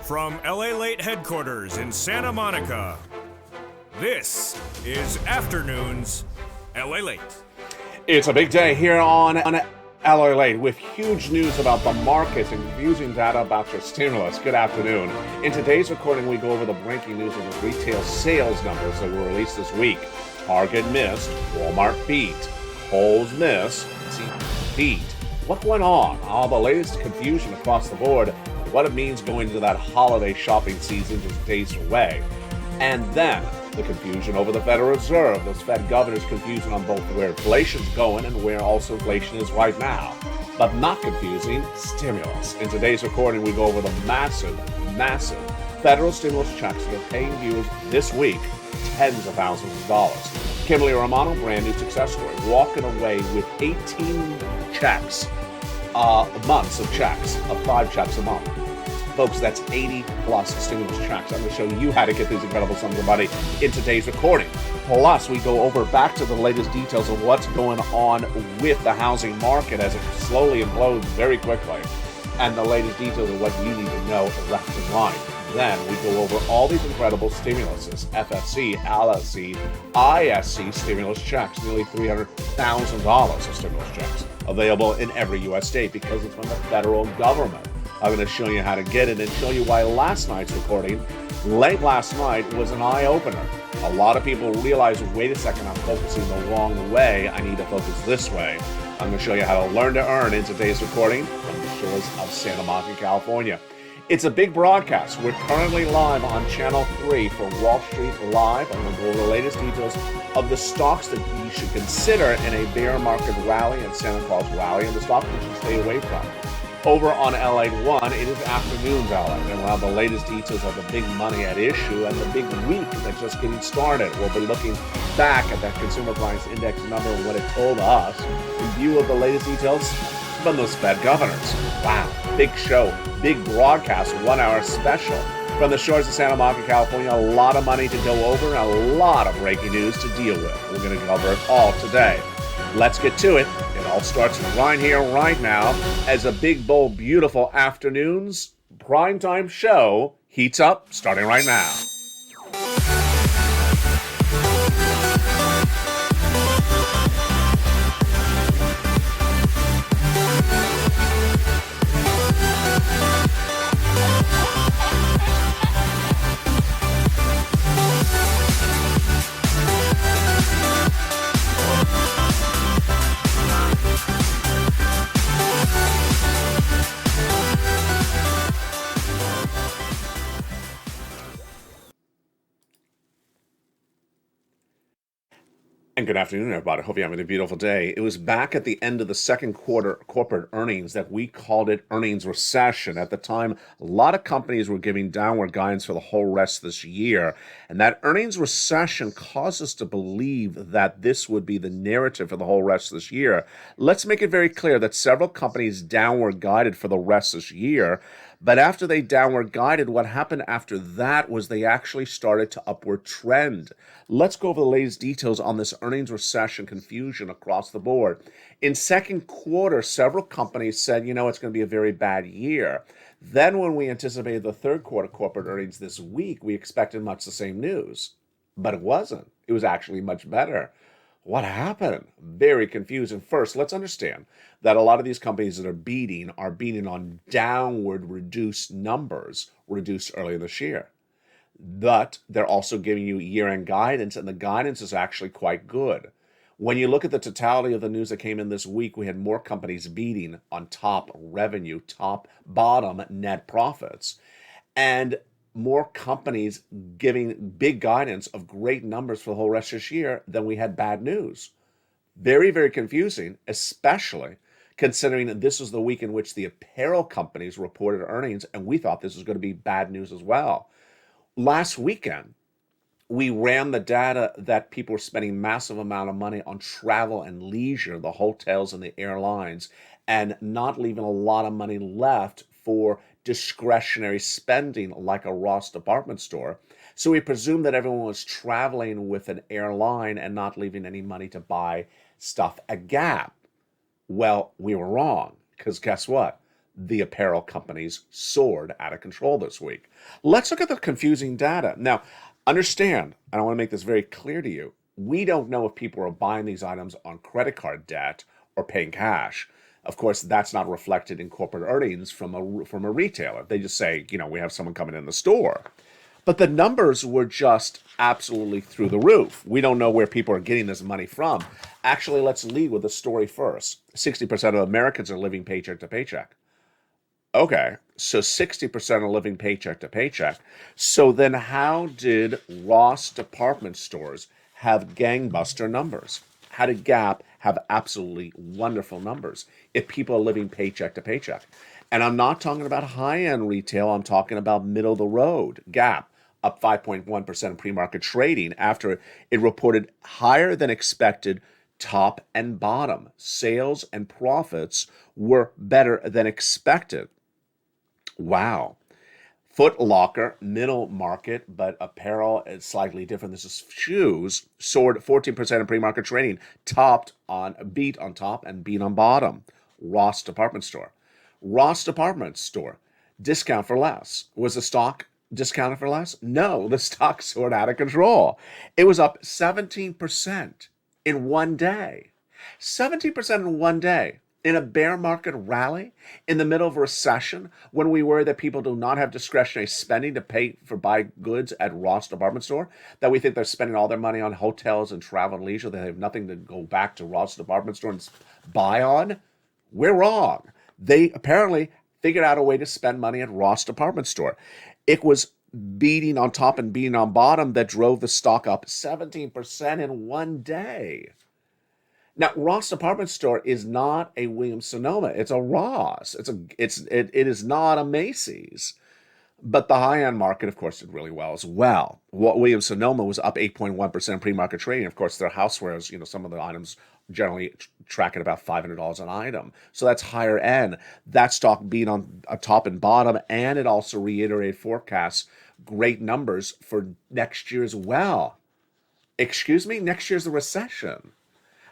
From LALATE headquarters in Santa Monica, this is Afternoons LALATE. It's a big day here on LALATE with huge news about the markets and confusing data about your stimulus. Good afternoon. In today's recording, we go over the breaking news of the retail sales numbers that were released this week. Target missed, Walmart beat, Kohl's missed, beat. What went on? All the latest confusion across the board, what it means going into that holiday shopping season just days away. And then the confusion over the Federal Reserve, those Fed governors' confusion on both where inflation's going and where also inflation is right now. But not confusing, stimulus. In today's recording, we go over the massive federal stimulus checks that are paying viewers this week tens of thousands of dollars. Kimberly Romano, brand new success story, walking away with 18 checks, months of checks, of 5 checks a month. Folks, that's 80 plus stimulus checks. I'm going to show you how to get these incredible sums of money in today's recording. Plus, we go over back to the latest details of what's going on with the housing market as it slowly implodes very quickly, and the latest details of what you need to know left and right. Then we go over all these incredible stimuluses, FFC, LSC, ISC stimulus checks, nearly $300,000 of stimulus checks available in every U.S. state because it's from the federal government. I'm going to show you how to get it and show you why last night's recording, late last night, was an eye-opener. A lot of people realize, wait a second, I'm focusing the wrong way. I need to focus this way. I'm going to show you how to learn to earn in today's recording from the shores of Santa Monica, California. It's a big broadcast. We're currently live on Channel 3 for Wall Street Live, and we'll go over the latest details of the stocks that you should consider in a bear market rally and Santa Claus rally, and the stocks you should stay away from. Over on LA 1, it is Afternoons LA, and we'll have the latest details of the big money at issue and the big week that's just getting started. We'll be looking back at that consumer price index number and what it told us in view of the latest details from those Fed governors. Wow, big show, big broadcast, 1 hour special from the shores of Santa Monica, California. A lot of money to go over and a lot of breaking news to deal with. We're going to cover it all today. Let's get to it. It all starts right here, right now, as a big, bold, beautiful Afternoons primetime show heats up, starting right now. And good afternoon, everybody. Hope you're having a beautiful day. It was back at the end of the second quarter corporate earnings that we called it earnings recession. At the time, a lot of companies were giving downward guidance for the whole rest of this year. And that earnings recession caused us to believe that this would be the narrative for the whole rest of this year. Let's make it very clear that several companies downward guided for the rest of this year. But after they downward guided, what happened after that was they actually started to upward trend. Let's go over the latest details on this earnings recession confusion across the board. In second quarter, several companies said, it's going to be a very bad year. Then when we anticipated the third quarter corporate earnings this week, we expected much the same news. But it wasn't. It was actually much better. What happened? Very confusing. First, let's understand that a lot of these companies that are beating on downward reduced numbers reduced earlier this year. But they're also giving you year-end guidance, and the guidance is actually quite good. When you look at the totality of the news that came in this week, we had more companies beating on top revenue, top bottom net profits, and more companies giving big guidance of great numbers for the whole rest of this year than we had bad news. Very, very confusing, especially considering that this was the week in which the apparel companies reported earnings, and we thought this was going to be bad news as well. Last weekend, we ran the data that people were spending massive amount of money on travel and leisure, the hotels and the airlines, and not leaving a lot of money left for discretionary spending like a Ross department store. So we presumed that everyone was traveling with an airline and not leaving any money to buy stuff at Gap. Well, we were wrong, because guess what? the apparel companies soared out of control this week. Let's look at the confusing data. Now, understand, and I want to make this very clear to you, we don't know if people are buying these items on credit card debt or paying cash. Of course, that's not reflected in corporate earnings from a retailer. They just say, we have someone coming in the store. But the numbers were just absolutely through the roof. We don't know where people are getting this money from. Actually, let's lead with the story first. 60% of Americans are living paycheck to paycheck. Okay, so 60% are living paycheck to paycheck. So then how did Ross department stores have gangbuster numbers? How did Gap have absolutely wonderful numbers if people are living paycheck to paycheck? And I'm not talking about high-end retail. I'm talking about middle of the road. Gap up 5.1% in pre-market trading after it reported higher than expected top and bottom. Sales and profits were better than expected. Wow. Foot Locker, middle market, but apparel is slightly different. This is shoes, soared 14% in pre-market trading, beat on top and beat on bottom. Ross Department Store. Ross Department Store, discount for less. Was the stock discounted for less? No, the stock soared out of control. It was up 17% in one day. 17% in one day. In a bear market rally, in the middle of a recession, when we worry that people do not have discretionary spending to pay for buy goods at Ross Department Store, that we think they're spending all their money on hotels and travel and leisure, they have nothing to go back to Ross Department Store and buy on, we're wrong. They apparently figured out a way to spend money at Ross Department Store. It was beating on top and beating on bottom that drove the stock up 17% in one day. Now, Ross Department Store is not a Williams-Sonoma. It's a Ross. It is not a Macy's. But the high-end market, of course, did really well as well. Williams-Sonoma was up 8.1% pre-market trading. Of course, their housewares, some of the items generally track at about $500 an item. So that's higher end. That stock beat on a top and bottom, and it also reiterated forecasts, great numbers for next year as well. Excuse me? Next year's the recession.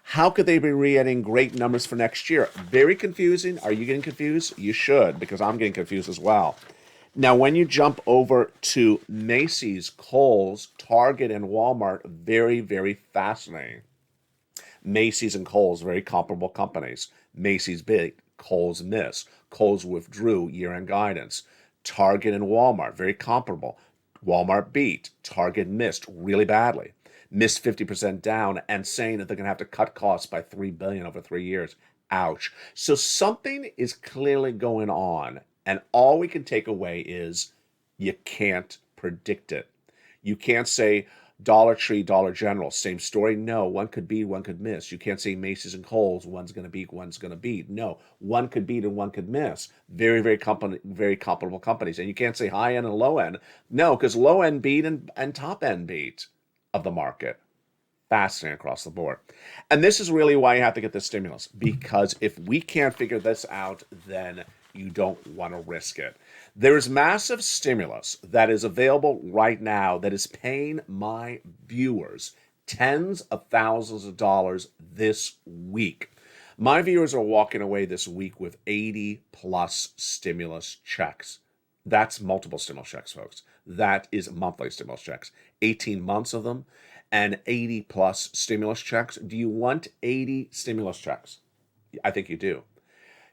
How could they be reiterating great numbers for next year? Very confusing. Are you getting confused? You should, because I'm getting confused as well. Now, when you jump over to Macy's, Kohl's, Target, and Walmart, very, very fascinating. Macy's and Kohl's, very comparable companies. Macy's beat, Kohl's missed. Kohl's withdrew year-end guidance. Target and Walmart, very comparable. Walmart beat. Target missed really badly. Missed 50% down and saying that they're going to have to cut costs by $3 billion over 3 years. Ouch. So something is clearly going on, and all we can take away is you can't predict it. You can't say Dollar Tree, Dollar General, same story. No, one could beat, one could miss. You can't say Macy's and Kohl's, one's going to beat, one's going to beat. No, one could beat and one could miss. Very, very comparable companies. And you can't say high end and low end. No, because low end beat and top end beat of the market. Fascinating across the board. And this is really why you have to get this stimulus, because if we can't figure this out, then you don't want to risk it. There is massive stimulus that is available right now that is paying my viewers tens of thousands of dollars this week. My viewers are walking away this week with 80 plus stimulus checks. That's multiple stimulus checks, folks. That is monthly stimulus checks. 18 months of them and 80 plus stimulus checks. Do you want 80 stimulus checks? I think you do.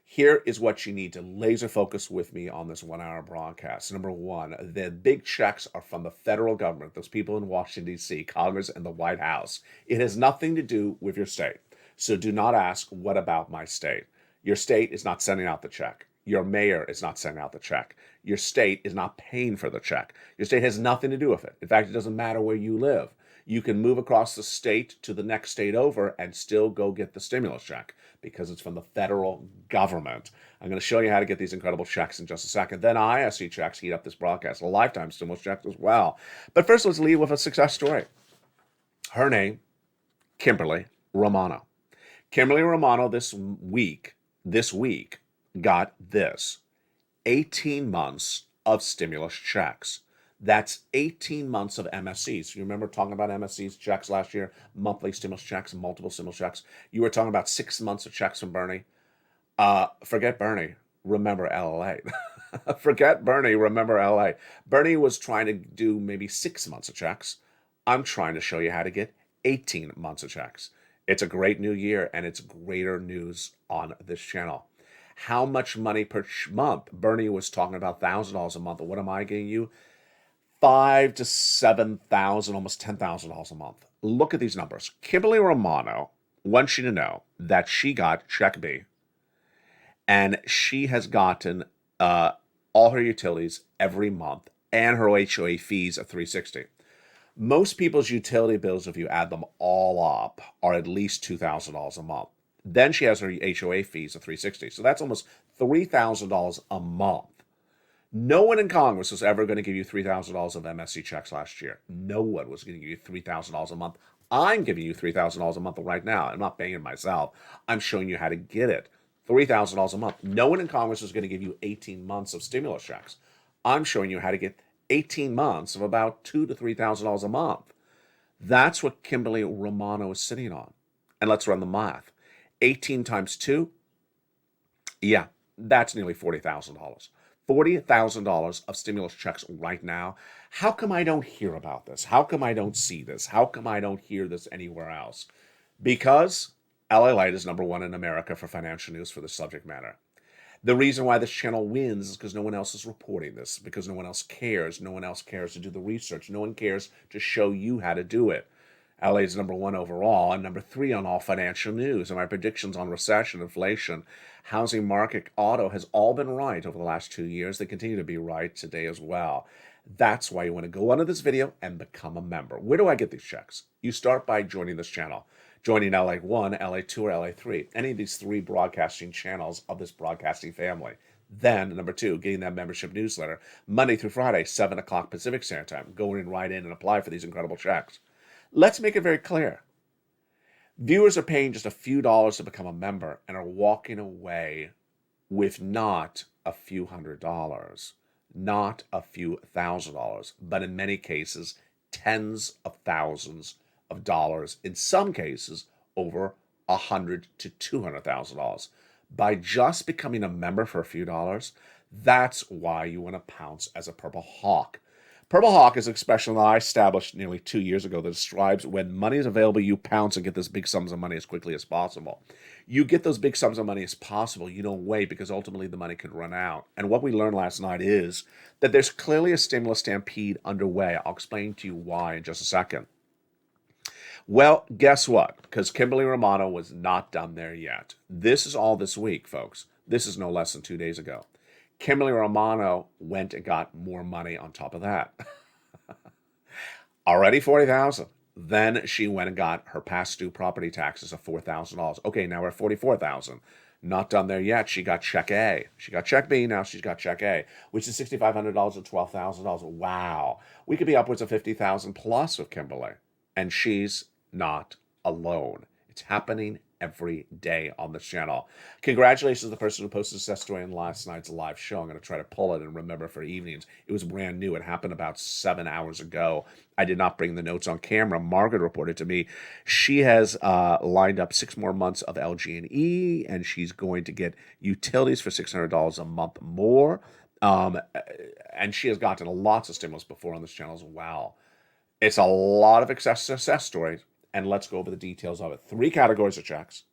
Here is what you need to laser focus with me on this 1 hour broadcast. Number one, the big checks are from the federal government, those people in Washington, D.C., Congress, and the White House. It has nothing to do with your state. So do not ask, what about my state? Your state is not sending out the check. Your mayor is not sending out the check. Your state is not paying for the check. Your state has nothing to do with it. In fact, it doesn't matter where you live. You can move across the state to the next state over and still go get the stimulus check because it's from the federal government. I'm going to show you how to get these incredible checks in just a second. Then ISC checks heat up this broadcast, a lifetime stimulus check as well. But first, let's lead with a success story. Her name, Kimberly Romano. Kimberly Romano this week got this, 18 months of stimulus checks. That's 18 months of MSCs. You remember talking about MSCs checks last year, monthly stimulus checks, multiple stimulus checks. You were talking about 6 months of checks from Bernie. Forget Bernie. remember LA. Forget Bernie, remember LA. Bernie was trying to do maybe 6 months of checks. I'm trying to show you how to get 18 months of checks. It's a great new year, and it's greater news on this channel. How much money per month? Bernie was talking about $1,000 a month. What am I getting you? 5 to 7,000, almost $10,000 a month. Look at these numbers. Kimberly Romano wants you to know that she got check B, and she has gotten all her utilities every month and her HOA fees of $360. Most people's utility bills, if you add them all up, are at least $2,000 a month. Then she has her HOA fees of $360. So that's almost $3,000 a month. No one in Congress was ever going to give you $3,000 of MSC checks last year. No one was going to give you $3,000 a month. I'm giving you $3,000 a month right now. I'm not paying it myself. I'm showing you how to get it. $3,000 a month. No one in Congress is going to give you 18 months of stimulus checks. I'm showing you how to get 18 months of about $2,000 to $3,000 a month. That's what Kimberly Romano is sitting on. And let's run the math. 18 times 2, yeah, that's nearly $40,000. $40,000 of stimulus checks right now. How come I don't hear about this? How come I don't see this? How come I don't hear this anywhere else? Because LALATE is #1 in America for financial news for the subject matter. The reason why this channel wins is because no one else is reporting this, because no one else cares. No one else cares to do the research. No one cares to show you how to do it. LA is #1 overall and #3 on all financial news. And my predictions on recession, inflation, housing market, auto has all been right over the last 2 years. They continue to be right today as well. That's why you want to go under this video and become a member. Where do I get these checks? You start by joining this channel. Joining LA1, LA2, or LA3, any of these 3 broadcasting channels of this broadcasting family. Then, #2, getting that membership newsletter, Monday through Friday, 7 o'clock Pacific Standard Time. Going right in and apply for these incredible checks. Let's make it very clear. Viewers are paying just a few dollars to become a member and are walking away with not a few $100s, not a few $1,000s, but in many cases, tens of thousands of dollars, in some cases, over $100,000 to $200,000. By just becoming a member for a few dollars, that's why you want to pounce as a Purple Hawk. Purple Hawk is an expression that I established nearly 2 years ago that describes when money is available, you pounce and get those big sums of money as quickly as possible. You get those big sums of money as possible. You don't wait because ultimately the money could run out. And what we learned last night is that there's clearly a stimulus stampede underway. I'll explain to you why in just a second. Well, guess what? Because Kimberly Romano was not done there yet. This is all this week, folks. This is no less than 2 days ago. Kimberly Romano went and got more money on top of that. Already $40,000. Then she went and got her past due property taxes of $4,000. Okay, now we're at $44,000. Not done there yet. She got check A. She got check B. Now she's got check A, which is $6,500 or $12,000. Wow. We could be upwards of $50,000 plus with Kimberly. And she's not alone. It's happening every day on this channel. Congratulations to the person who posted a success story in last night's live show. I'm going to try to pull it and remember for evenings. It was brand new. It happened about 7 hours ago. I did not bring the notes on camera. Margaret reported to me she has lined up 6 more months of LG&E, and she's going to get utilities for $600 a month more. And she has gotten lots of stimulus before on this channel as well. It's a lot of success stories. And let's go over the details of it. 3 categories of checks.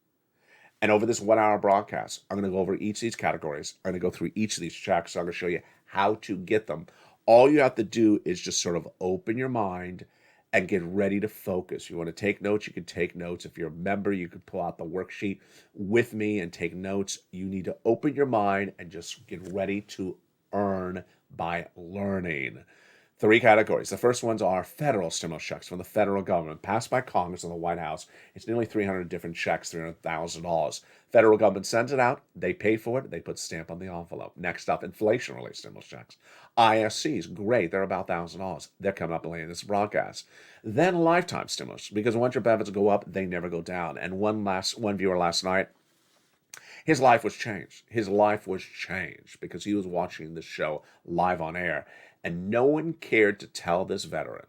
And over this 1-hour broadcast, I'm going to go over each of these categories. I'm going to go through each of these checks. So I'm going to show you how to get them. All you have to do is just sort of open your mind and get ready to focus. You want to take notes, you can take notes. If you're a member, you can pull out the worksheet with me and take notes. You need to open your mind and just get ready to earn by learning. 3 categories. The first ones are federal stimulus checks from the federal government, passed by Congress and the White House. It's nearly 300 different checks, $300,000. Federal government sends it out. They pay for it. They put stamp on the envelope. Next up, inflation-related stimulus checks. ISCs, great. They're about $1,000. They're coming up later in this broadcast. Then lifetime stimulus, because once your benefits go up, they never go down. And one viewer last night, his life was changed. His life was changed because he was watching this show live on air. And no one cared to tell this veteran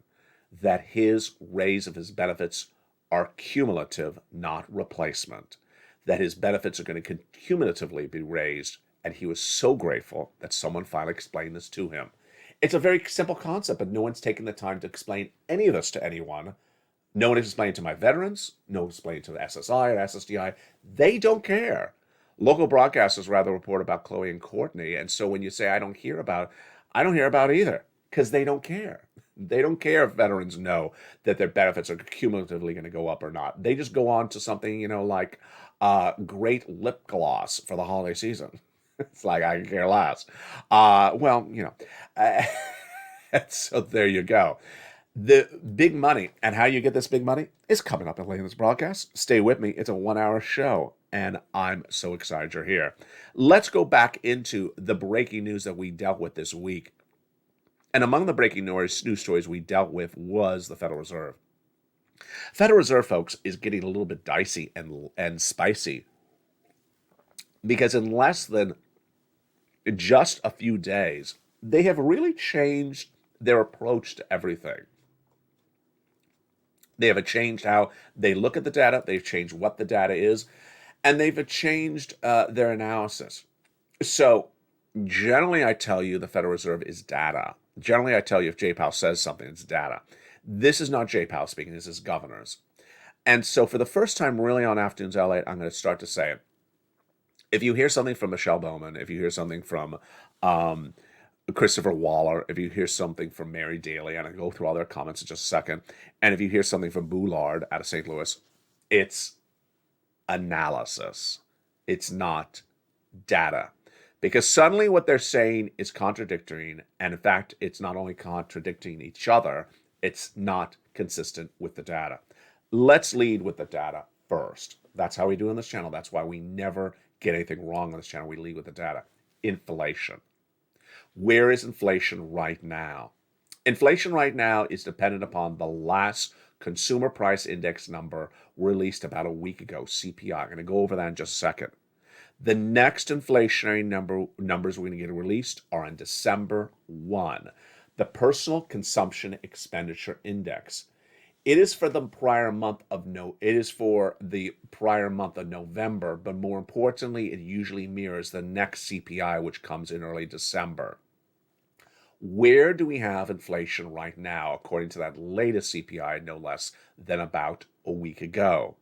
that his raise of his benefits are cumulative, not replacement. That his benefits are going to cumulatively be raised And he was so grateful that someone finally explained this to him. It's a very simple concept, but no one's taken the time to explain any of this to anyone. No one explained to my veterans. No one explained to the SSI or SSDI. They don't care. Local broadcasters rather report about Chloe and Courtney, and so when you say I don't hear about it either, because they don't care. They don't care if veterans know that their benefits are cumulatively going to go up or not. They just go on to something, like great lip gloss for the holiday season. It's like I can care less. Uh, so there you go. The big money and how you get this big money is coming up in this broadcast. Stay with me. It's a 1-hour show, and I'm so excited you're here. Let's go back into the breaking news that we dealt with this week. And among the breaking news stories we dealt with was the Federal Reserve. Federal Reserve, folks, is getting a little bit dicey and spicy because in less than just a few days, they have really changed their approach to everything. They have changed how they look at the data, they've changed what the data is, and they've changed their analysis. So generally I tell you the Federal Reserve is data. Generally I tell you if Jay Powell says something, it's data. This is not Jay Powell speaking, this is governors. And so for the first time really on Afternoons LA, I'm going to start to say it. If you hear something from Michelle Bowman, if you hear something from Christopher Waller, if you hear something from Mary Daly, and I'll go through all their comments in just a second, and if you hear something from Boulard out of St. Louis, it's analysis. It's not data. Because suddenly what they're saying is contradicting, and in fact, it's not only contradicting each other, it's not consistent with the data. Let's lead with the data first. That's how we do on this channel. That's why we never get anything wrong on this channel. We lead with the data. Inflation. Where is inflation right now? Inflation right now is dependent upon the last consumer price index number released about a week ago, CPI. I'm going to go over that in just a second. The next inflationary numbers we're going to get released are on December 1. The Personal Consumption Expenditure Index. It is for the prior month of November, but more importantly, it usually mirrors the next CPI, which comes in early December. Where do we have inflation right now, according to that latest CPI, no less than about a week ago?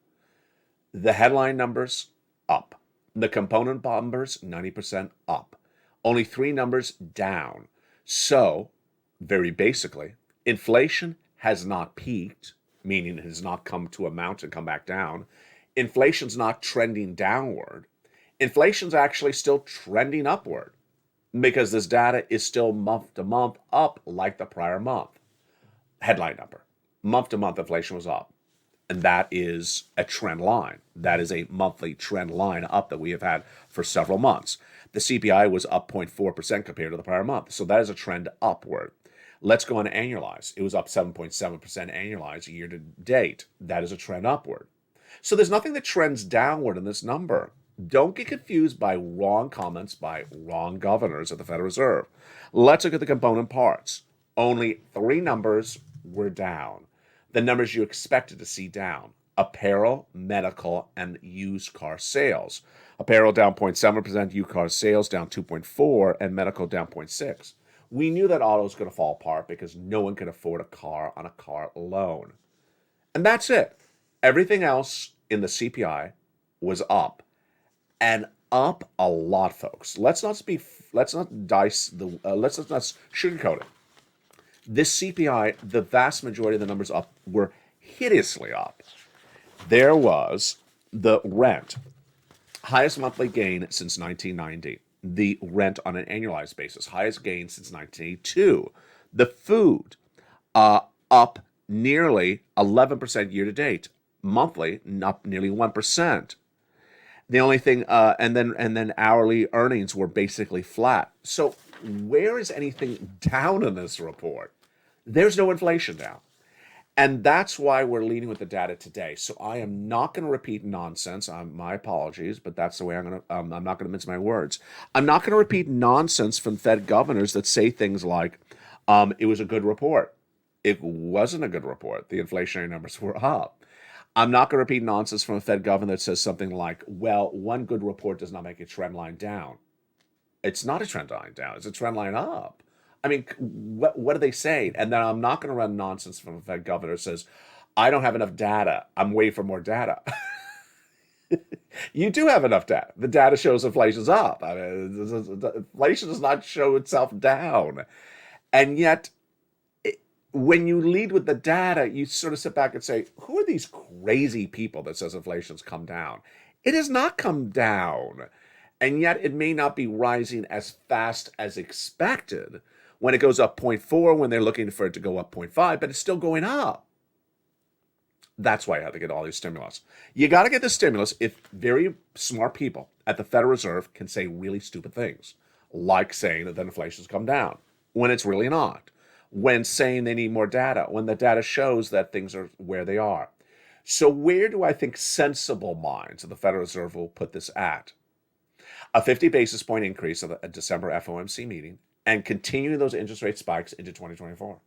The headline numbers, up. The component numbers, 90% up. Only 3 numbers down. So, very basically, inflation has not peaked, meaning it has not come to a mountain and come back down. Inflation's not trending downward. Inflation's actually still trending upward because this data is still month to month up like the prior month. Headline number. Month to month inflation was up. And that is a trend line. That is a monthly trend line up that we have had for several months. The CPI was up 0.4% compared to the prior month. So that is a trend upward. Let's go on to annualize. It was up 7.7% annualized year to date. That is a trend upward. So there's nothing that trends downward in this number. Don't get confused by wrong comments by wrong governors at the Federal Reserve. Let's look at the component parts. Only 3 numbers were down. The numbers you expected to see down: apparel, medical, and used car sales. Apparel down 0.7%, used car sales down 2.4%, and medical down 0.6%. We knew that auto was going to fall apart because no one could afford a car on a car loan. And that's it. Everything else in the CPI was up. And up a lot, folks. Let's not sugarcoat it. This CPI, the vast majority of the numbers up were hideously up. There was the rent, highest monthly gain since 1990. The rent on an annualized basis, highest gain since 1982. The food, up nearly 11% year to date. Monthly, up nearly 1%. The only thing, and then hourly earnings were basically flat. So where is anything down in this report? There's no inflation down. And that's why we're leading with the data today. So I am not going to repeat nonsense. My apologies, but that's the way I'm not going to mince my words. I'm not going to repeat nonsense from Fed governors that say things like, it was a good report. It wasn't a good report. The inflationary numbers were up. I'm not going to repeat nonsense from a Fed governor that says something like, well, one good report does not make a trend line down. It's not a trend line down. It's a trend line up. I mean, what are they saying? And then I'm not going to run nonsense from a Fed governor who says, I don't have enough data. I'm waiting for more data. You do have enough data. The data shows inflation's up. I mean, inflation does not show itself down. And yet, when you lead with the data, you sort of sit back and say, who are these crazy people that says inflation's come down? It has not come down. And yet it may not be rising as fast as expected when it goes up 0.4, when they're looking for it to go up 0.5, but it's still going up. That's why I have to get all these stimulus. You got to get the stimulus if very smart people at the Federal Reserve can say really stupid things, like saying that inflation's come down when it's really not, when saying they need more data, when the data shows that things are where they are. So where do I think sensible minds of the Federal Reserve will put this at? A 50 basis point increase at the December FOMC meeting and continuing those interest rate spikes into 2024.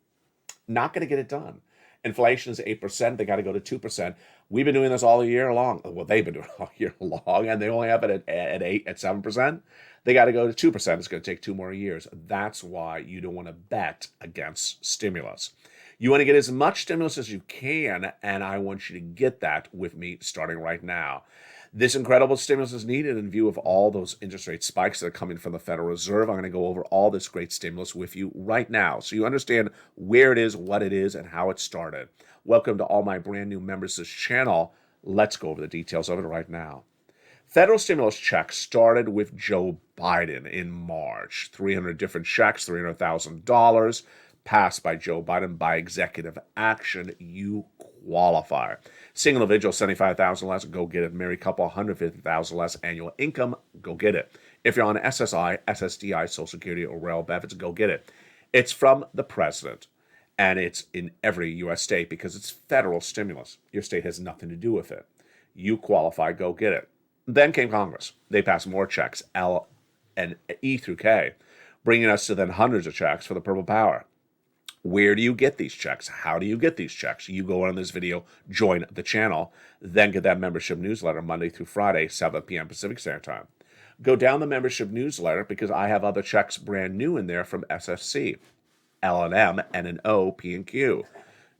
Not going to get it done. Inflation is 8%. They got to go to 2%. We've been doing this all year long. Well, they've been doing it all year long, and they only have it at 8, at 7%. They got to go to 2%. It's going to take 2 more years. That's why you don't want to bet against stimulus. You want to get as much stimulus as you can, and I want you to get that with me starting right now. This incredible stimulus is needed in view of all those interest rate spikes that are coming from the Federal Reserve. I'm going to go over all this great stimulus with you right now so you understand where it is, what it is, and how it started. Welcome to all my brand new members to this channel. Let's go over the details of it right now. Federal stimulus checks started with Joe Biden in March. 300 different checks, $300,000 passed by Joe Biden by executive action. You qualify. Single individual, $75,000 less, go get it. Married couple, $150,000 less annual income, go get it. If you're on SSI, SSDI, Social Security, or rail benefits, go get it. It's from the president, and it's in every U.S. state because it's federal stimulus. Your state has nothing to do with it. You qualify, go get it. Then came Congress. They passed more checks, L and E through K, bringing us to then hundreds of checks for the purple power. Where do you get these checks? How do you get these checks? You go on this video, join the channel, then get that membership newsletter Monday through Friday, 7 p.m. Pacific Standard Time. Go down the membership newsletter because I have other checks brand new in there from SFC, L&M, N&O, P and Q.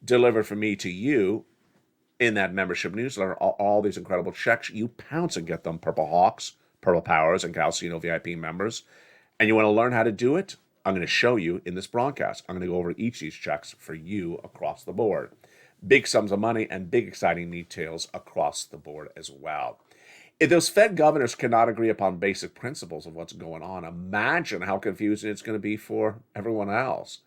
Delivered from me to you in that membership newsletter, all these incredible checks. You pounce and get them, Purple Hawks, Purple Powers, and Calcino VIP members. And you want to learn how to do it? I'm going to show you in this broadcast. I'm going to go over each of these checks for you across the board. Big sums of money and big exciting details across the board as well. If those Fed governors cannot agree upon basic principles of what's going on, imagine how confusing it's going to be for everyone else.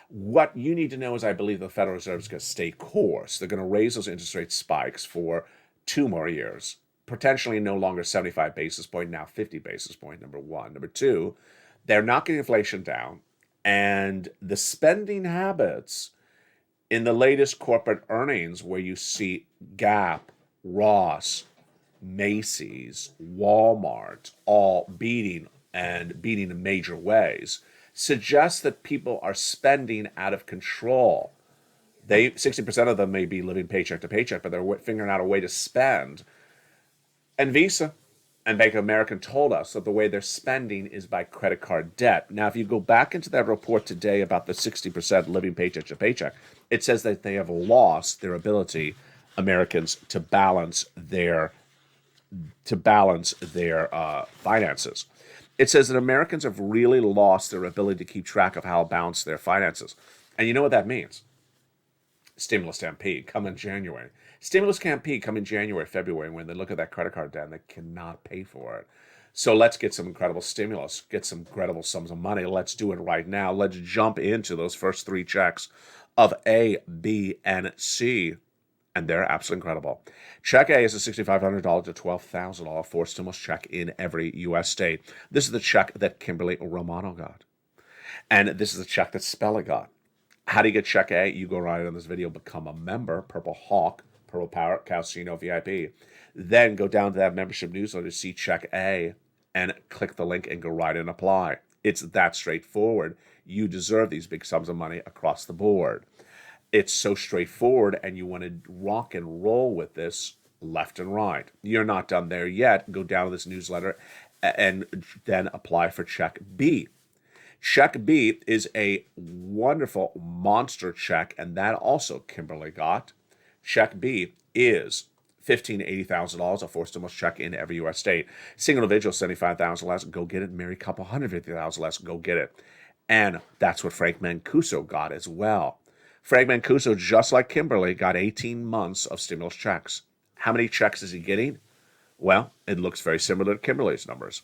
What you need to know is I believe the Federal Reserve is going to stay course. They're going to raise those interest rate spikes for 2 more years, potentially no longer 75 basis point, now 50 basis point, number one. Number two, they're knocking inflation down, and the spending habits in the latest corporate earnings where you see Gap, Ross, Macy's, Walmart all beating in major ways suggests that people are spending out of control. 60% of them may be living paycheck to paycheck, but they're figuring out a way to spend. And Visa and Bank of America told us that the way they're spending is by credit card debt. Now, if you go back into that report today about the 60% living paycheck to paycheck, it says that they have lost their ability, Americans, to balance their finances. It says that Americans have really lost their ability to keep track of how to balance their finances. And you know what that means? Stimulus stampede come in January. Stimulus campaign come in January, February, when they look at that credit card debt and they cannot pay for it. So let's get some incredible stimulus, get some incredible sums of money. Let's do it right now. Let's jump into those first 3 checks of A, B, and C. And they're absolutely incredible. Check A is a $6,500 to $12,000 for stimulus check in every U.S. state. This is the check that Kimberly Romano got. And this is the check that Spella got. How do you get check A? You go right on this video, become a member, Purple Hawk, Purple Power, Calcino VIP. Then go down to that membership newsletter to see check A and click the link and go right and apply. It's that straightforward. You deserve these big sums of money across the board. It's so straightforward, and you want to rock and roll with this left and right. You're not done there yet. Go down to this newsletter, and then apply for check B. Check B is a wonderful monster check, and that also Kimberly got. Check B is $15,000 to $80,000, a forced stimulus check in every U.S. state. Single individual, $75,000 less, go get it. Married couple, $150,000 less, go get it. And that's what Frank Mancuso got as well. Frank Mancuso, just like Kimberly, got 18 months of stimulus checks. How many checks is he getting? Well, it looks very similar to Kimberly's numbers.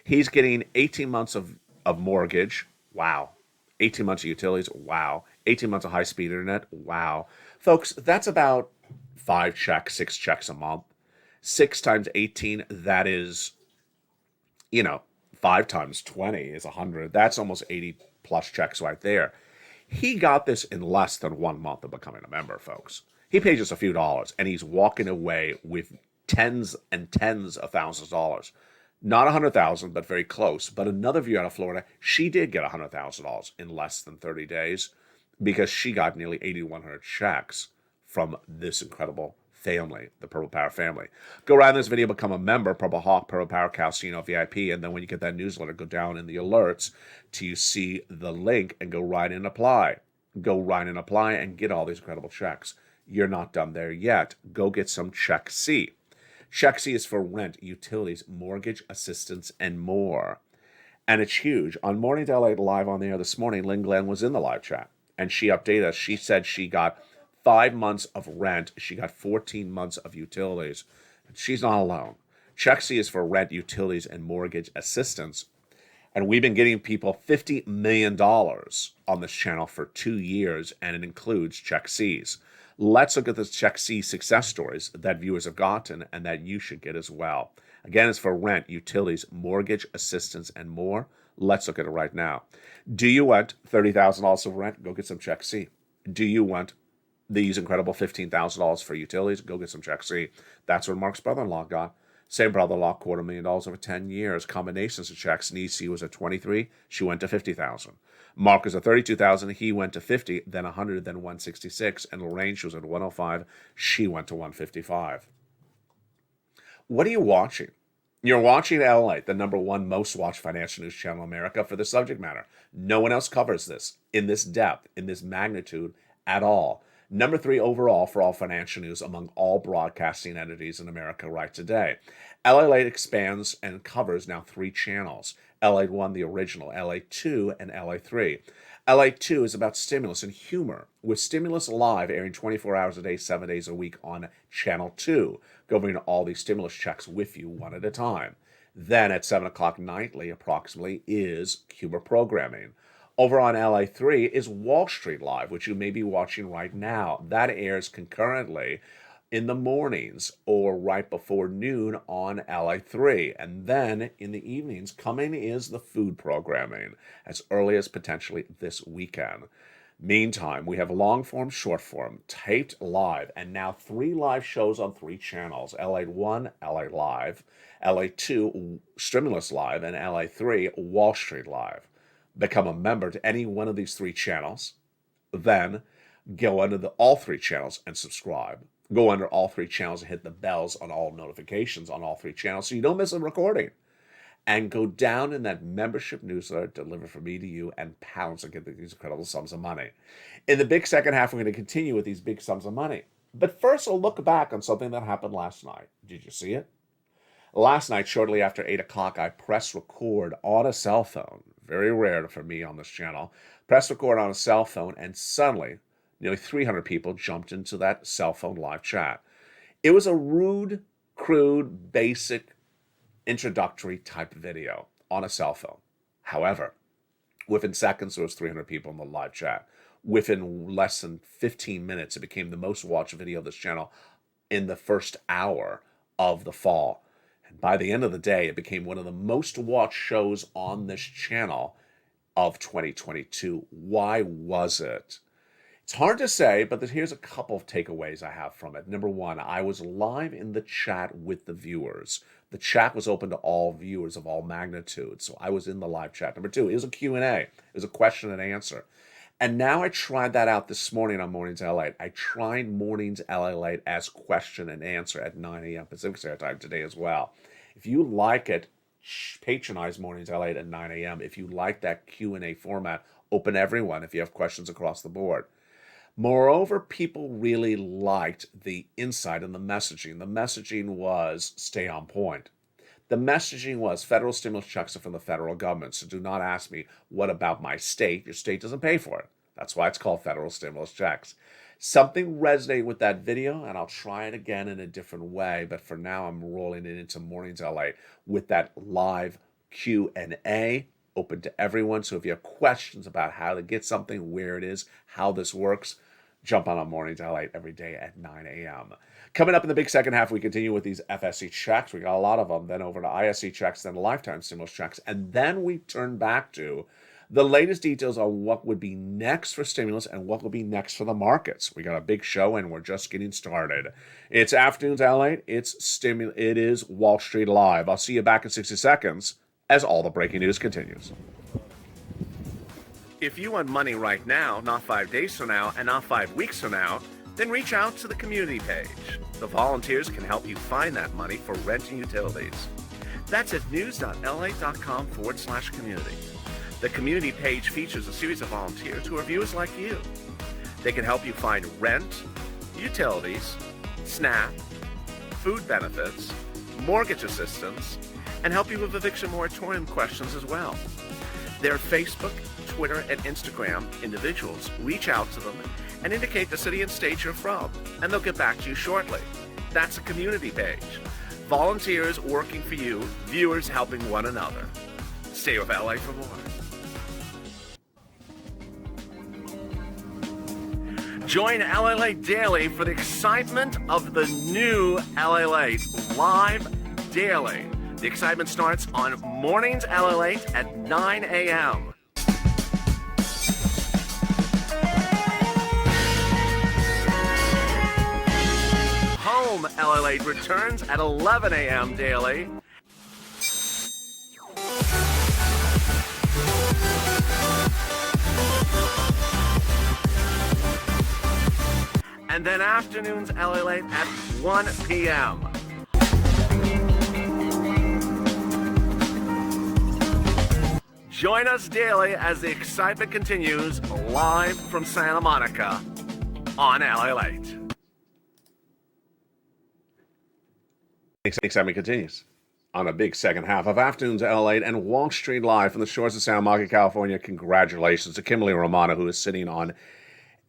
He's getting 18 months of mortgage. Wow. 18 months of utilities. Wow. 18 months of high-speed internet. Wow. Folks, that's about 5 checks, 6 checks a month. 6 times 18, that is, 5 times 20 is 100. That's almost 80 plus checks right there. He got this in less than 1 month of becoming a member, folks. He paid just a few dollars, and he's walking away with tens and tens of thousands of dollars. Not 100,000, but very close. But another viewer out of Florida, she did get $100,000 in less than 30 days because she got nearly 8,100 checks from this incredible family, the Purple Power family. Go around this video, become a member, Purple Hawk, Purple Power Calcino VIP, and then when you get that newsletter, go down in the alerts till you see the link and go right in and apply. Go right and apply and get all these incredible checks. You're not done there yet. Go get some Check C. Check C is for rent, utilities, mortgage assistance, and more. And it's huge. On Morning to LA Live on the air this morning, Lynn Glenn was in the live chat, and she updated us. She said she got 5 months of rent. She got 14 months of utilities. She's not alone. Check C is for rent, utilities, and mortgage assistance. And we've been getting people $50 million on this channel for 2 years, and it includes Check C's. Let's look at the Check C success stories that viewers have gotten and that you should get as well. Again, it's for rent, utilities, mortgage assistance, and more. Let's look at it right now. Do you want $30,000 of rent? Go get some Check C. Do you want these incredible $15,000 for utilities? Go get some Check C. That's what Mark's brother-in-law got. Same brother-in-law, $250,000 over 10 years. Combinations of checks. Nisi was at 23. She went to 50,000. Mark was at 32,000. He went to 50, then 100, then 166. And Lorraine, she was at 105. She went to 155. What are you watching? You're watching LALATE, the #1 most watched financial news channel in America for the subject matter. No one else covers this in this depth, in this magnitude at all. #3 overall for all financial news among all broadcasting entities in America right today. LALATE expands and covers now 3 channels. LA1, the original, LA2, and LA3. LA2 is about stimulus and humor, with Stimulus Live airing 24 hours a day, 7 days a week on Channel 2, going all these stimulus checks with you one at a time. Then at 7 o'clock nightly, approximately, is humor programming. Over on LA3 is Wall Street Live, which you may be watching right now. That airs concurrently in the mornings or right before noon on LA3. And then in the evenings, coming is the food programming as early as potentially this weekend. Meantime, we have long form, short form, taped live, and now 3 live shows on 3 channels. LA1, LA Live, LA2, Stimulus Live, and LA3, Wall Street Live. Become a member to any one of these 3 channels, then go under all 3 channels and subscribe. Go under all 3 channels and hit the bells on all notifications on all 3 channels so you don't miss a recording. And go down in that membership newsletter delivered from me to you and pounce and get these incredible sums of money. In the big second half, we're going to continue with these big sums of money. But first, I'll look back on something that happened last night. Did you see it? Last night, shortly after 8 o'clock, I pressed record on a cell phone. Very rare for me on this channel. Pressed record on a cell phone, and suddenly, nearly 300 people jumped into that cell phone live chat. It was a rude, crude, basic, introductory type video on a cell phone. However, within seconds, there was 300 people in the live chat. Within less than 15 minutes, it became the most watched video of this channel in the first hour of the fall. And by the end of the day, it became one of the most watched shows on this channel of 2022. Why was it? It's hard to say, but here's a couple of takeaways I have from it. #1, I was live in the chat with the viewers. The chat was open to all viewers of all magnitudes, so I was in the live chat. #2, it was a Q&A. It was a question and answer. And now I tried that out this morning on Mornings LA. I tried Mornings LA as question and answer at 9 a.m. Pacific Standard Time today as well. If you like it, patronize Mornings LA at 9 a.m. if you like that Q&A format. Open everyone if you have questions across the board. Moreover, people really liked the insight and the messaging. The messaging was stay on point. The messaging was federal stimulus checks are from the federal government, so do not ask me, what about my state? Your state doesn't pay for it. That's why it's called federal stimulus checks. Something resonated with that video, and I'll try it again in a different way, but for now I'm rolling it into Mornings LA with that live Q&A open to everyone. So if you have questions about how to get something, where it is, how this works, jump on Mornings LA every day at 9 a.m. Coming up in the big second half, we continue with these FSC checks. We got a lot of them. Then over to ISC checks, then lifetime stimulus checks. And then we turn back to the latest details on what would be next for stimulus and what will be next for the markets. We got a big show and we're just getting started. It's Afternoons LA. It is Wall Street Live. I'll see you back in 60 seconds as all the breaking news continues. If you want money right now, not 5 days from now, and not 5 weeks from now, then reach out to the community page. The volunteers can help you find that money for rent and utilities. That's at news.la.com/community. The community page features a series of volunteers who are viewers like you. They can help you find rent, utilities, SNAP, food benefits, mortgage assistance, and help you with eviction moratorium questions as well. Their Facebook, Twitter, and Instagram individuals reach out to them and indicate the city and state you're from, and they'll get back to you shortly. That's a community page. Volunteers working for you, viewers helping one another. Stay with LA for more. Join LALATE Daily for the excitement of the new LALATE live daily. The excitement starts on Mornings LALATE at 9 a.m. Home LALATE returns at 11 a.m. daily. And then Afternoons LALATE at 1 p.m. Join us daily as the excitement continues live from Santa Monica on LALATE. Excitement continues on a big second half of Afternoons LALATE and Wall Street Live from the shores of Santa Monica, California. Congratulations to Kimberly Romano, who is sitting on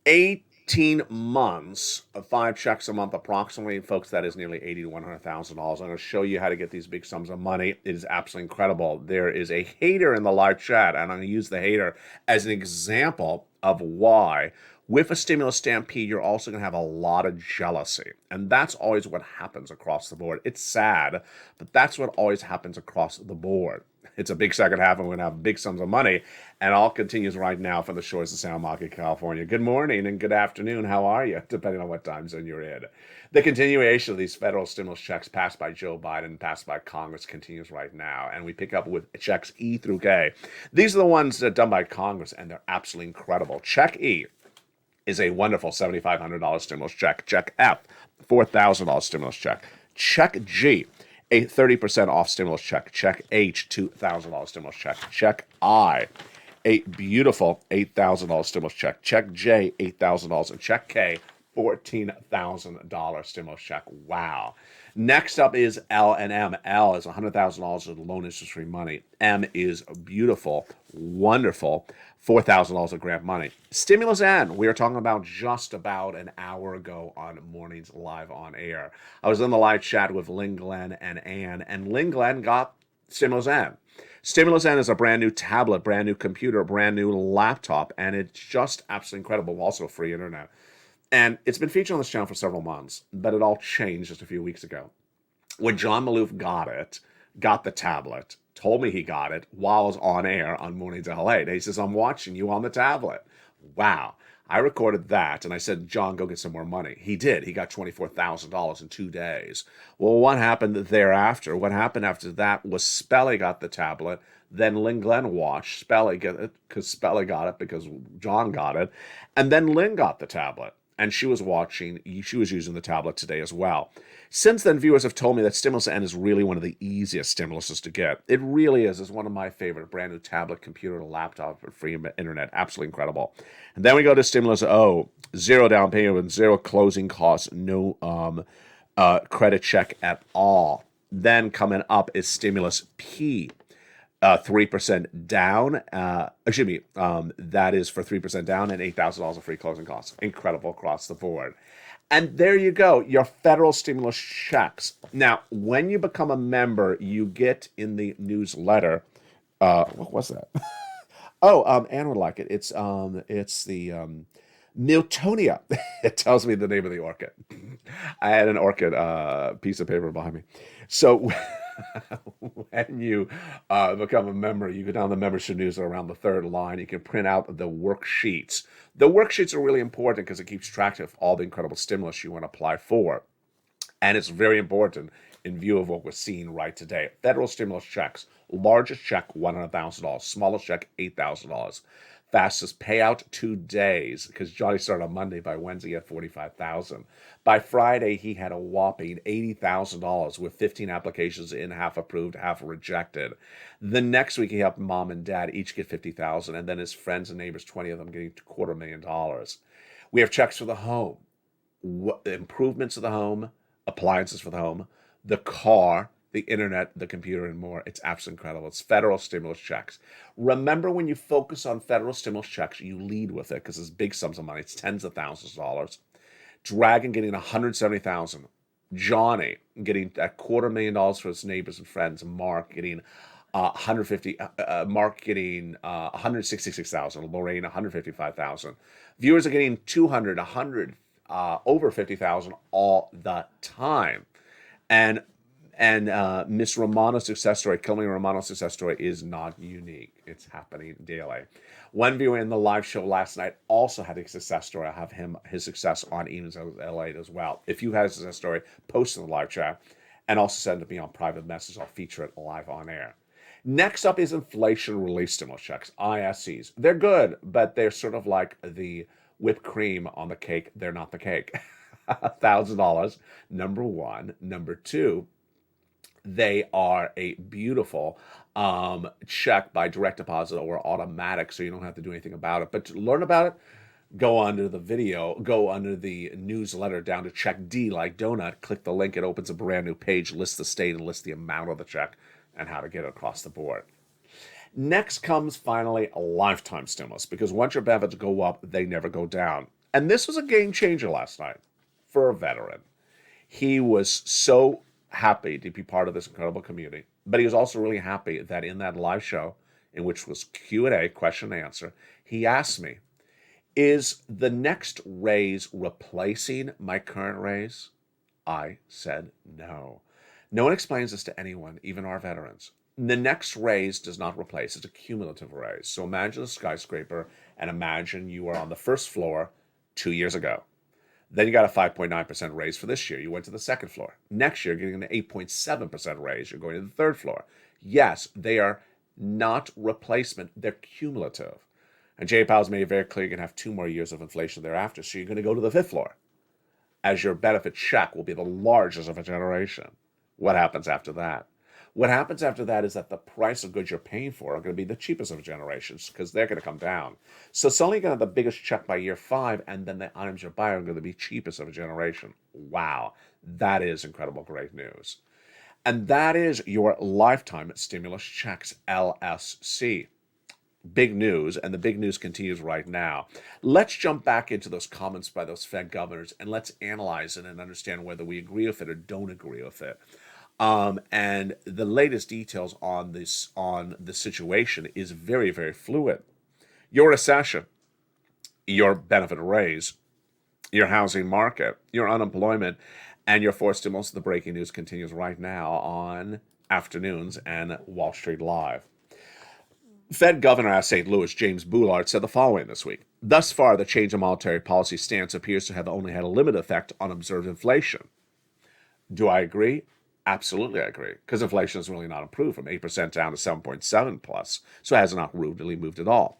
18 months of 5 checks a month approximately. Folks, that is nearly $80,000 to $100,000. I'm going to show you how to get these big sums of money. It is absolutely incredible. There is a hater in the live chat, and I'm going to use the hater as an example of why with a stimulus stampede, you're also going to have a lot of jealousy. And that's always what happens across the board. It's sad, but that's what always happens across the board. It's a big second half, and we're going to have big sums of money. And all continues right now from the shores of Santa Monica, California. Good morning and good afternoon. How are you? Depending on what time zone you're in. The continuation of these federal stimulus checks passed by Joe Biden, passed by Congress, continues right now. And we pick up with checks E through K. These are the ones that are done by Congress, and they're absolutely incredible. Check E is a wonderful $7,500 stimulus check. Check F, $4,000 stimulus check. Check G, a 30% off stimulus check. Check H, $2,000 stimulus check. Check I, a beautiful $8,000 stimulus check. Check J, $8,000. And check K, $14,000 stimulus check. Wow. Next up is L and M. L is $100,000 of loan interest-free money. M is beautiful, wonderful, $4,000 of grant money. Stimulus N, we were talking about just about an hour ago on Mornings Live on Air. I was in the live chat with Lynn Glenn and Ann, and Lynn Glenn got Stimulus N. Stimulus N is a brand new tablet, brand new computer, brand new laptop, and it's just absolutely incredible. Also free internet. And it's been featured on this channel for several months, but it all changed just a few weeks ago. When John Maloof got the tablet, told me he got it while I was on air on Mornings LA. And he says, I'm watching you on the tablet. Wow. I recorded that, and I said, John, go get some more money. He did. He got $24,000 in 2 days. Well, what happened thereafter? What happened after that was Spelly got the tablet. Then Lynn Glenn watched Spelly get it because Spelly got it because John got it. And then Lynn got the tablet. and she was using the tablet today as well. Since then, viewers have told me that Stimulus N is really one of the easiest stimuluses to get. It really is. It's one of my favorite. Brand new tablet, computer, laptop for free internet. Absolutely incredible. And then we go to Stimulus O. 0 down payment, 0 closing costs, no credit check at all. Then coming up is Stimulus P. 3% down. That is for 3% down and $8,000 of free closing costs. Incredible across the board. And there you go, your federal stimulus checks. Now, when you become a member, you get in the newsletter. What was that? Anne would like it. It's the Miltonia. It tells me the name of the orchid. I had an orchid piece of paper behind me. So when you become a member, you go down the membership news around the third line. You can print out the worksheets. The worksheets are really important because it keeps track of all the incredible stimulus you want to apply for. And it's very important in view of what we're seeing right today. Federal stimulus checks. Largest check, $100,000. Smallest check, $8,000. Fastest payout, 2 days, because Johnny started on Monday. By Wednesday, he had $45,000. By Friday, he had a whopping $80,000 with 15 applications in, half approved, half rejected. The next week, he helped mom and dad each get $50,000, and then his friends and neighbors, 20 of them, getting $250,000. We have checks for the home, improvements of the home, appliances for the home, the car, the internet, the computer, and more. It's absolutely incredible. It's federal stimulus checks. Remember, when you focus on federal stimulus checks, you lead with it because it's big sums of money. It's tens of thousands of dollars. Dragon getting $170,000. Johnny getting $250,000 for his neighbors and friends. Mark getting Mark getting $166,000. Lorraine $155,000. Viewers are getting $200,000, $100,000, over $50,000 all the time. And Miss Romano's success story, Killing Romano's success story, is not unique. It's happening daily. One viewer in the live show last night also had a success story. I have his success on Evenings LALATE as well. If you had a success story, post in the live chat and also send it to me on private message. I'll feature it live on air. Next up is inflation relief stimulus checks, ISCs. They're good, but they're sort of like the whipped cream on the cake. They're not the cake. $1,000, number one. Number two, they are a beautiful check by direct deposit or automatic, so you don't have to do anything about it. But to learn about it, go under the video, go under the newsletter down to check D like donut, click the link, it opens a brand new page, lists the state and lists the amount of the check and how to get it across the board. Next comes finally a lifetime stimulus, because once your benefits go up, they never go down. And this was a game changer last night for a veteran. He was so happy to be part of this incredible community, but he was also really happy that in that live show, in which was Q&A, question and answer, he asked me, is the next raise replacing my current raise? I said no. No one explains this to anyone, even our veterans. The next raise does not replace. It's a cumulative raise. So imagine a skyscraper and imagine you were on the first floor 2 years ago. Then you got a 5.9% raise for this year. You went to the second floor. Next year, getting an 8.7% raise. You're going to the third floor. Yes, they are not replacement. They're cumulative. And Jay Powell's made it very clear you're going to have 2 more years of inflation thereafter. So you're going to go to the fifth floor, as your benefit check will be the largest of a generation. What happens after that? What happens after that is that the price of goods you're paying for are going to be the cheapest of generations, because they're going to come down. So suddenly you're going to have the biggest check by year 5, and then the items you buy are going to be cheapest of a generation. Wow, that is incredible, great news. And that is your lifetime stimulus checks, LSC. Big news, and the big news continues right now. Let's jump back into those comments by those Fed governors, and let's analyze it and understand whether we agree with it or don't agree with it. And the latest details on this, on the situation, is very, very fluid. Your recession, your benefit raise, your housing market, your unemployment, and your forced stimulus. The breaking news continues right now on Afternoons and Wall Street Live. Fed Governor out of St. Louis, James Bullard, said the following this week. Thus far, the change in monetary policy stance appears to have only had a limited effect on observed inflation. Do I agree? Absolutely, I agree, because inflation has really not improved from 8% down to 7.7 plus, so it has not really moved at all.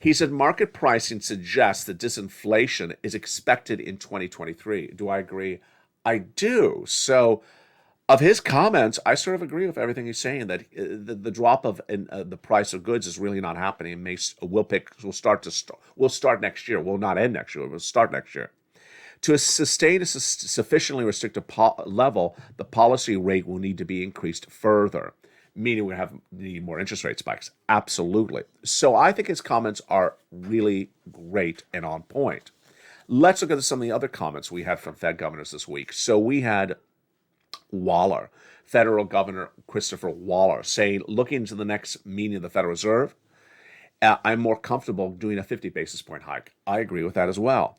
He said market pricing suggests that disinflation is expected in 2023. Do I agree? I do. So, of his comments, I sort of agree with everything he's saying that the drop of the price of goods is really not happening. Will start next year. Will not end next year. Will start next year. To sustain a sufficiently restrictive level, the policy rate will need to be increased further, meaning we need more interest rate spikes. Absolutely. So I think his comments are really great and on point. Let's look at some of the other comments we had from Fed governors this week. So we had Waller, Federal Governor Christopher Waller, saying, looking into the next meeting of the Federal Reserve, I'm more comfortable doing a 50 basis point hike. I agree with that as well.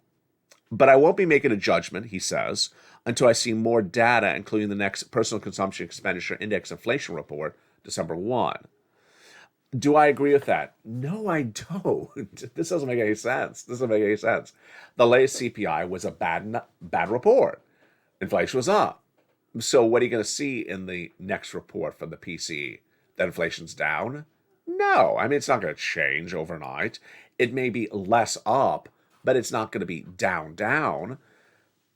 But I won't be making a judgment, he says, until I see more data, including the next Personal Consumption Expenditure Index inflation report, December 1. Do I agree with that? No, I don't. This doesn't make any sense. The latest CPI was a bad report. Inflation was up. So what are you going to see in the next report from the PCE? That inflation's down? No. I mean, it's not going to change overnight. It may be less up, but it's not going to be down.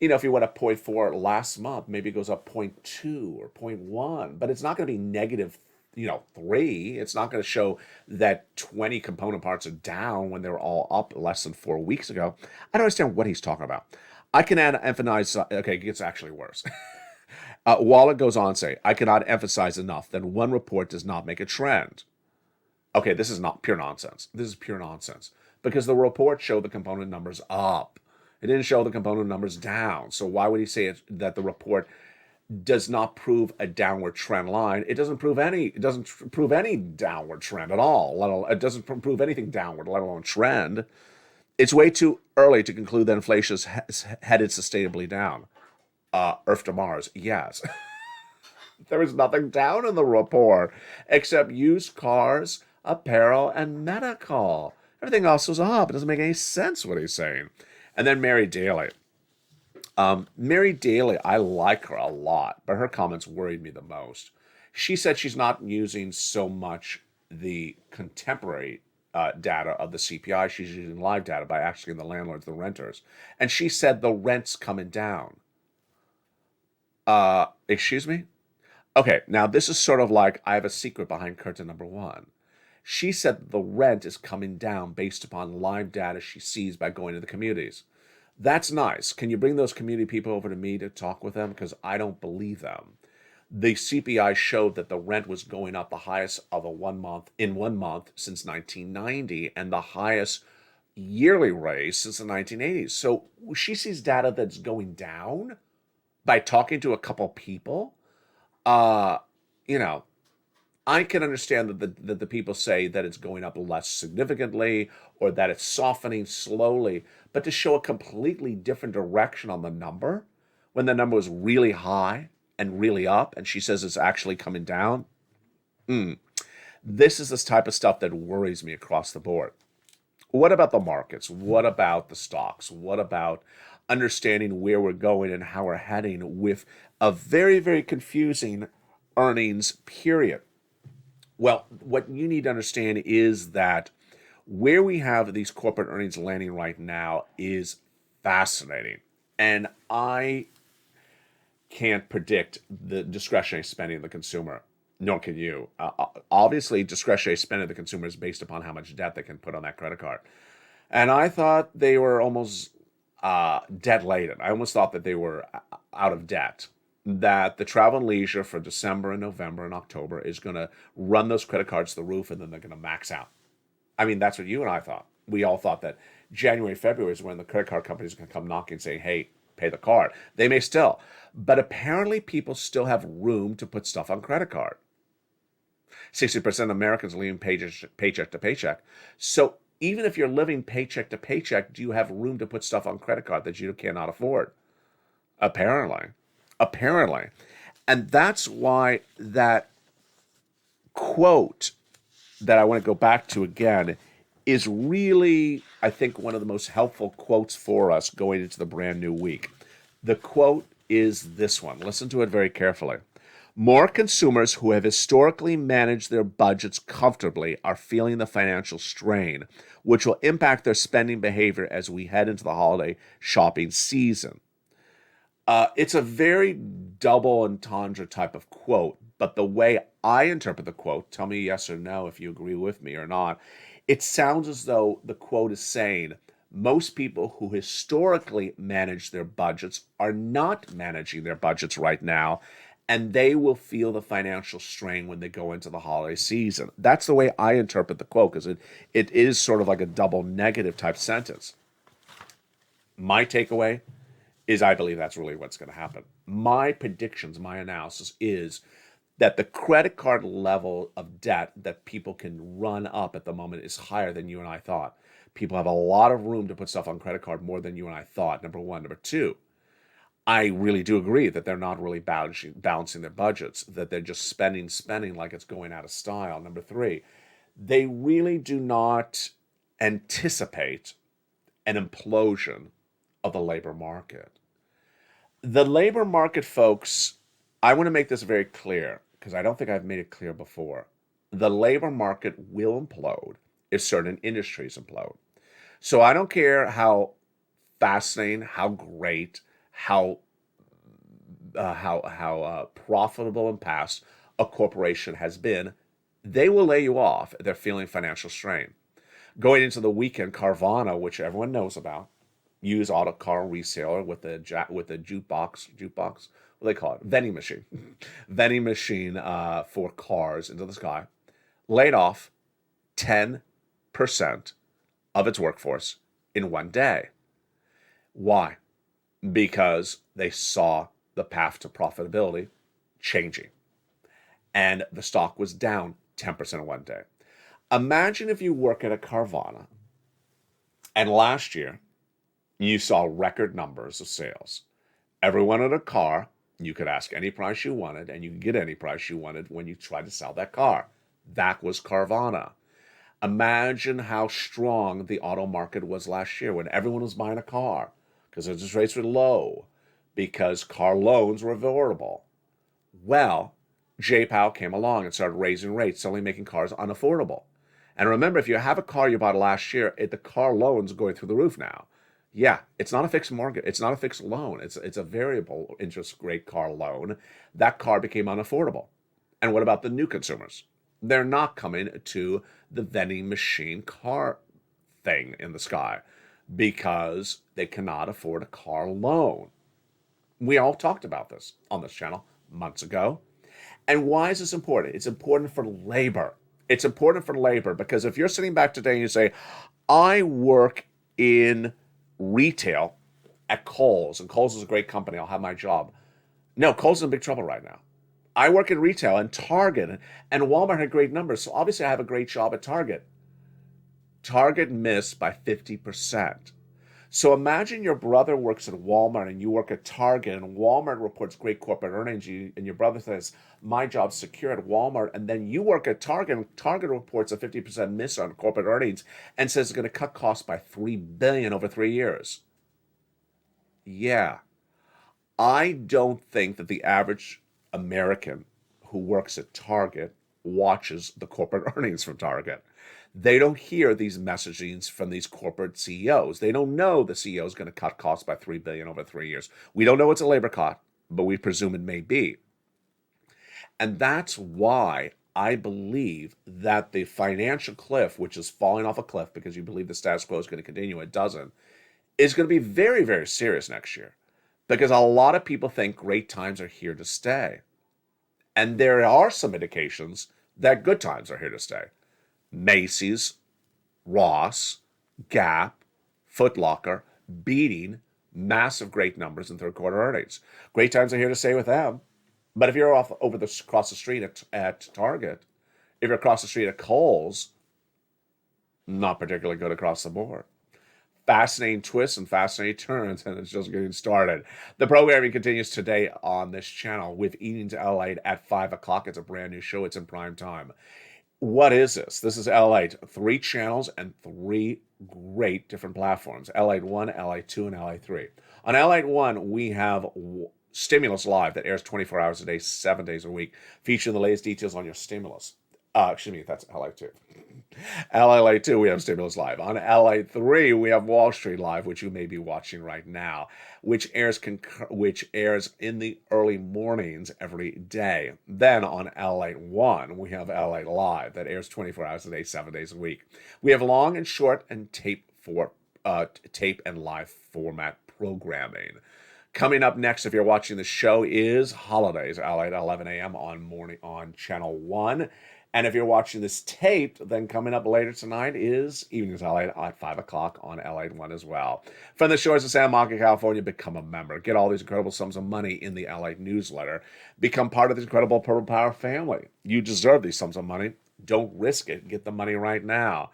You know, if you went up 0.4 last month, maybe it goes up 0.2 or 0.1, but it's not going to be negative, 3. It's not going to show that 20 component parts are down when they were all up less than 4 weeks ago. I don't understand what he's talking about. I can emphasize, okay, it gets actually worse. Waller goes on to say, I cannot emphasize enough that one report does not make a trend. Okay, this is not pure nonsense. This is pure nonsense. Because the report showed the component numbers up. It didn't show the component numbers down. So why would he say that the report does not prove a downward trend line? It doesn't prove any downward trend at all. It doesn't prove anything downward, let alone trend. It's way too early to conclude that inflation is headed sustainably down. Earth to Mars, yes. There is nothing down in the report except used cars, apparel, and medical. Everything else was up. It doesn't make any sense what he's saying. And then Mary Daly. Mary Daly, I like her a lot, but her comments worried me the most. She said she's not using so much the contemporary data of the CPI. She's using live data by asking the landlords, the renters. And she said the rent's coming down. Excuse me? Okay, now this is sort of like I have a secret behind curtain number 1. She said the rent is coming down based upon live data she sees by going to the communities. That's nice. Can you bring those community people over to me to talk with them? Because I don't believe them. The CPI showed that the rent was going up the highest of one month since 1990 and the highest yearly raise since the 1980s. So she sees data that's going down by talking to a couple people. I can understand that the people say that it's going up less significantly or that it's softening slowly, but to show a completely different direction on the number when the number was really high and really up, and she says it's actually coming down, this is this type of stuff that worries me across the board. What about the markets? What about the stocks? What about understanding where we're going and how we're heading with a very, very confusing earnings period? Well, what you need to understand is that where we have these corporate earnings landing right now is fascinating. And I can't predict the discretionary spending of the consumer, nor can you. Obviously, discretionary spending of the consumer is based upon how much debt they can put on that credit card. And I thought they were almost debt-laden. I almost thought that they were out of debt. That the travel and leisure for December and November and October is going to run those credit cards to the roof and then they're going to max out. I mean, that's what you and I thought. We all thought that January, February is when the credit card companies are going to come knocking and say, hey, pay the card. They may still. But apparently people still have room to put stuff on credit card. 60% of Americans are living paycheck to paycheck. So even if you're living paycheck to paycheck, do you have room to put stuff on credit card that you cannot afford? Apparently. And that's why that quote that I want to go back to again is really, I think, one of the most helpful quotes for us going into the brand new week. The quote is this one. Listen to it very carefully. More consumers who have historically managed their budgets comfortably are feeling the financial strain, which will impact their spending behavior as we head into the holiday shopping season. It's a very double entendre type of quote, but the way I interpret the quote, tell me yes or no if you agree with me or not, it sounds as though the quote is saying most people who historically manage their budgets are not managing their budgets right now, and they will feel the financial strain when they go into the holiday season. That's the way I interpret the quote, because it is sort of like a double negative type sentence. My takeaway is I believe that's really what's going to happen. My predictions, my analysis is that the credit card level of debt that people can run up at the moment is higher than you and I thought. People have a lot of room to put stuff on credit card, more than you and I thought, number one. Number two, I really do agree that they're not really balancing their budgets, that they're just spending like it's going out of style. Number three, they really do not anticipate an implosion of the labor market. The labor market, folks, I want to make this very clear because I don't think I've made it clear before. The labor market will implode if certain industries implode. So I don't care how fascinating, how great, how profitable in past a corporation has been, they will lay you off if they're feeling financial strain. Going into the weekend, Carvana, which everyone knows about, used auto car reseller with a jukebox, what do they call it? Vending machine, vending machine for cars into the sky, laid off 10% of its workforce in one day. Why? Because they saw the path to profitability changing, and the stock was down 10% in one day. Imagine if you work at a Carvana, and last year you saw record numbers of sales. Everyone in a car, you could ask any price you wanted, and you could get any price you wanted when you tried to sell that car. That was Carvana. Imagine how strong the auto market was last year when everyone was buying a car because interest rates were low, because car loans were affordable. Well, J. Powell came along and started raising rates, suddenly making cars unaffordable. And remember, if you have a car you bought last year, the car loan's going through the roof now. Yeah, it's not a fixed mortgage. It's not a fixed loan. It's a variable interest rate car loan. That car became unaffordable. And what about the new consumers? They're not coming to the vending machine car thing in the sky because they cannot afford a car loan. We all talked about this on this channel months ago. And why is this important? It's important for labor. It's important for labor because if you're sitting back today and you say, I work in retail at Kohl's, and Kohl's is a great company, I'll have my job. No, Kohl's is in big trouble right now. I work in retail, and Target and Walmart had great numbers, so obviously I have a great job at Target. Target missed by 50%. So imagine your brother works at Walmart and you work at Target, and Walmart reports great corporate earnings, and your brother says, my job's secure at Walmart, and then you work at Target, and Target reports a 50% miss on corporate earnings and says it's going to cut costs by $3 billion over 3 years. Yeah. I don't think that the average American who works at Target watches the corporate earnings from Target. They don't hear these messagings from these corporate CEOs. They don't know the CEO is going to cut costs by $3 billion over 3 years. We don't know it's a labor cost, but we presume it may be. And that's why I believe that the financial cliff, which is falling off a cliff because you believe the status quo is going to continue, it doesn't, is going to be very, very serious next year. Because a lot of people think great times are here to stay. And there are some indications that good times are here to stay. Macy's, Ross, Gap, Foot Locker beating massive great numbers in third quarter earnings. Great times are here to stay with them. But if you're across the street at Target, if you're across the street at Kohl's, not particularly good across the board. Fascinating twists and fascinating turns, and it's just getting started. The programming continues today on this channel with Eating to LALATE at 5 o'clock. It's a brand new show. It's in prime time. What is this? This is LALATE. 3 channels and 3 great different platforms. LALATE 1, LALATE 2, and LALATE 3. On LALATE 1, we have Stimulus Live that airs 24 hours a day, 7 days a week, featuring the latest details on your stimulus. That's LA2. LA2, we have Stimulus Live. On LA3, we have Wall Street Live, which you may be watching right now, which airs in the early mornings every day. Then on LA1, we have LA Live that airs 24 hours a day, 7 days a week. We have long and short and tape and live format programming. Coming up next, if you're watching the show, is Holidays, LA at 11 a.m. on Channel 1. And if you're watching this taped, then coming up later tonight is Evenings LA at 5 o'clock on LA1 as well. From the shores of Santa Monica, California, become a member. Get all these incredible sums of money in the LA newsletter. Become part of this incredible Purple Power family. You deserve these sums of money. Don't risk it. Get the money right now.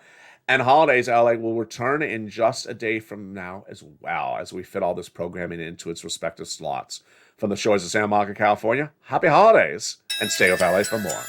And Holidays LA will return in just a day from now as well, as we fit all this programming into its respective slots. From the shores of Santa Monica, California, happy holidays, and stay with LA for more.